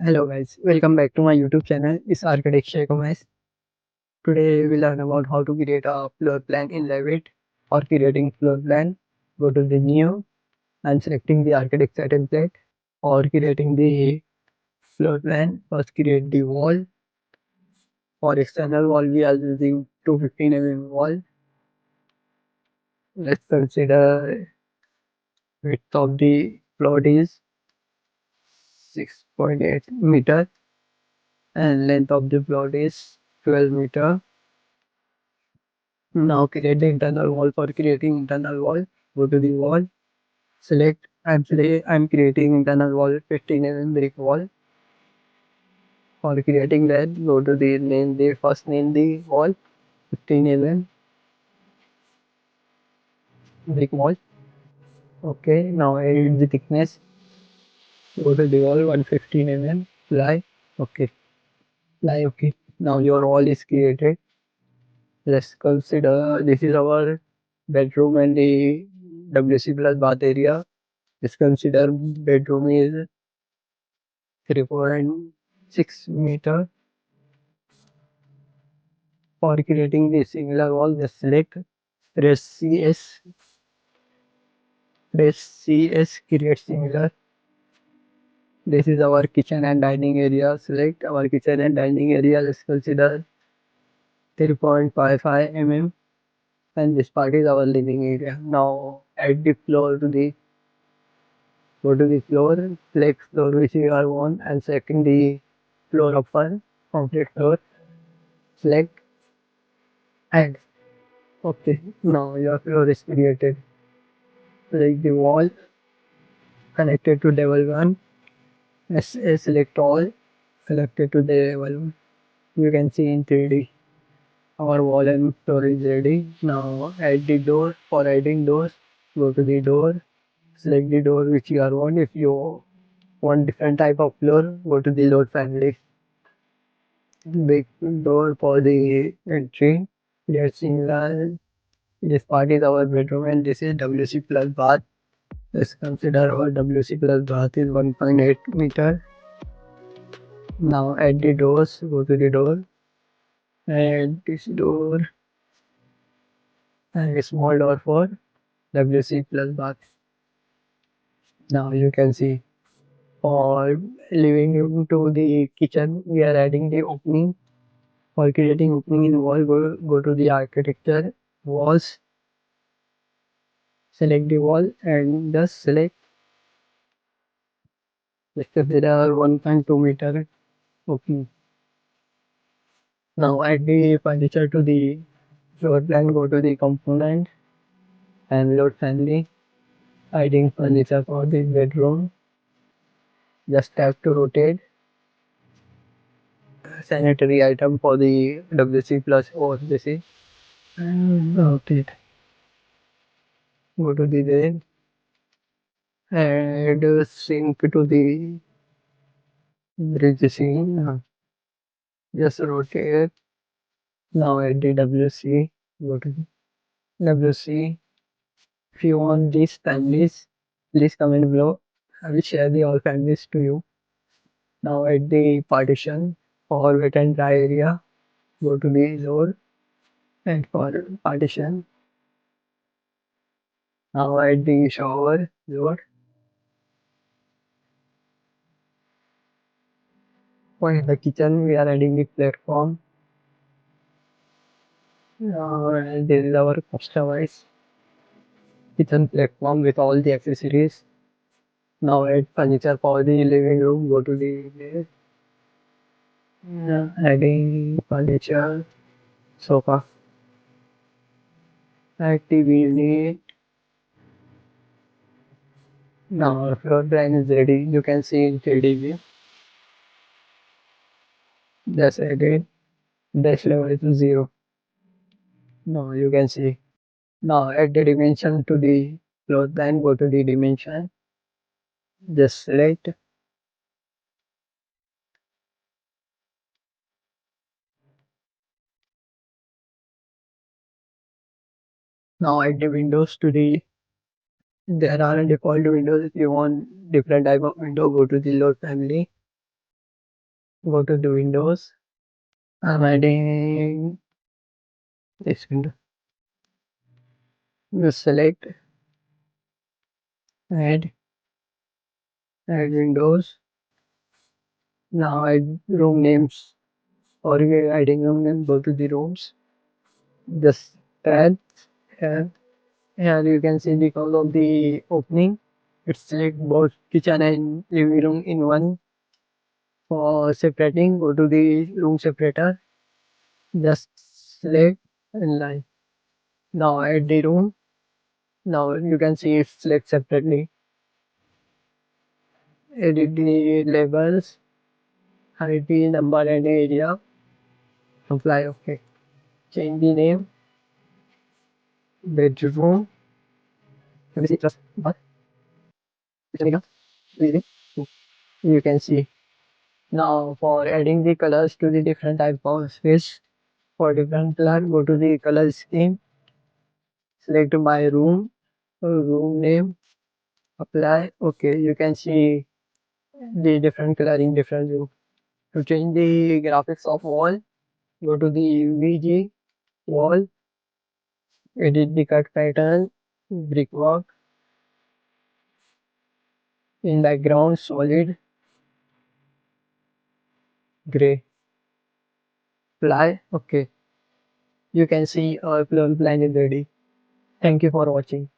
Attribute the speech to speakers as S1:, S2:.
S1: Hello guys, welcome back to my YouTube channel. It's Architecture Commerce. Today we learn about how to create a floor plan in Revit or creating floor plan. Go to the new and selecting the architecture template or creating the floor plan. First create the wall. For external wall we are using 215 mm wall. Let's consider width of the floor is 6.8 meter and length of the floor is 12 meter. Now create the internal wall. For creating internal wall, go to the wall, select I'm creating internal wall 15 mm brick wall. For creating that, go to the name the wall 15 mm brick wall. Okay, now add the thickness. Go to the wall 115 mm ply. Okay, ply. Okay. Now your wall is created. Let's consider this is our bedroom and the WC plus bath area. Let's consider bedroom is 3.6 meter. For creating the singular wall, just select press CS, create singular. This is our kitchen and dining area. Select our kitchen and dining area. Let's consider 3.55 mm, and this part is our living area. Now add the floor to the go to the floor, select floor which you are on, and selecting the floor upper complete floor. Select and okay. Now your floor is created. Select the wall connected to level 1. Select all connected to the level 1. You can see in 3D. Our wall and floor is ready. Now add the door. For adding doors, go to the door. Select the door which you are on. If you want different type of floor, go to the load family. Big door for the entry. Let's see this part is our bedroom and this is WC plus bath. Let's consider our WC plus bath is 1.8 meter. Now add the doors, go to the door, add this door and a small door for WC plus bath. Now you can see for living room to the kitchen, we are adding the opening. For creating opening in wall, go to the architecture, walls, select the wall and just select, let's consider 1.2 meter opening. Now add the furniture to the floor plan, go to the component and load family, adding furniture for the bedroom. Just have to rotate sanitary item for the WC plus OFBC and rotate. Go to the drain and sink to the bridge scene. Just rotate. Now at the WC. Go to the WC. If you want these families, please comment below. I will share the all families to you. Now at the partition for wet and dry area, go to the load and for partition. Now at the shower, load. For the kitchen, we are adding the platform. This is our customized kitchen platform with all the accessories. Now add furniture for the living room. Go to the adding furniture, sofa, add TV. Now our floor plan is ready. You can see in 3D view. Just added dash level to 0. Now you can see. Now add the dimension to the floor plan. Go to the dimension. Just select. Now add the windows to the. There are default windows. If you want different type of window, go to the load family. Go to the windows. I'm adding this window. You select add, add windows. Now add room names. Or you're adding room name, go to the rooms. Just add here. Here you can see because of the opening. It's select both kitchen and living room in one. For separating, go to the room separator. Just select and line. Now add the room. Now you can see it select separately. Edit the labels, hide the number and area. Apply OK. Change the name. Bedroom. Let me see just what. You can see. Now for adding the colors to the different type of space. For different color, go to the color scheme. Select my room. Room name. Apply. OK. You can see the different color in different room. To change the graphics of wall, go to the VG wall, edit the cut pattern, brickwork, in background solid, gray, apply, OK. You can see our floor plan is ready. Thank you for watching.